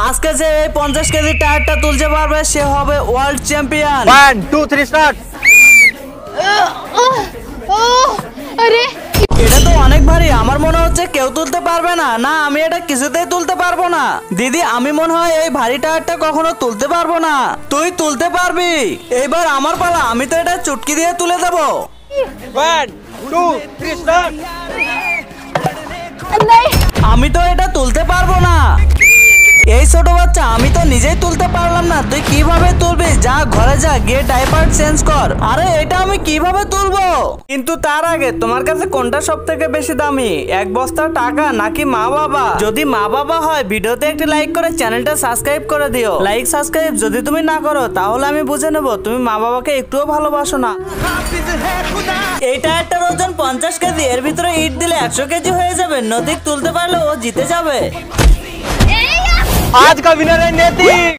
আজকে যে এই 50 কেজি টায়ারটা তুলতে পারবে সে হবে ওয়ার্ল্ড চ্যাম্পিয়ন। 1 2 3 স্টার্ট। আরে এটা তো অনেক ভারী, আমার মনে হচ্ছে কেউ তুলতে পারবে না। না, আমি এটা কিছুতেই তুলতে পারবো না। দিদি, আমি মনে হয় এই ভারী টায়ারটা কখনো তুলতে পারবো না। তুই তুলতে পারবি। এইবার আমার পালা, আমি তো এটা চুটকি দিয়ে তুলে দেবো। 1 2 3 স্টার্ট। আমি তো এটা তুলতে পারবো না। এই ছোট বাচ্চা, আমি তো নিজেই তুলতে পারলাম না, তুই কিভাবে তুলবি? যা ঘরে যা, গিয়ে ডাইপার চেঞ্জ কর। আরে এটা আমি কিভাবে তুলবো? কিন্তু তার আগে তোমার কাছে কোনটা সব থেকে বেশি দামি, এক বস্তা টাকা নাকি মা বাবা? যদি মা বাবা হয় ভিডিওতে একটি লাইক করে চ্যানেলটা সাবস্ক্রাইব করে দিও। লাইক সাবস্ক্রাইব যদি তুমি না করো তাহলে আমি বুঝে নেব তুমি মা বাবাকে একটুও ভালোবাসো না। এই টায়ারটার ওজন 50 কেজি, এর ভিতরে ইট দিলে 100 কেজি হয়ে যাবে। নদীক তুলতে পারলে ও জিতে যাবে। आज का विनर है नेति।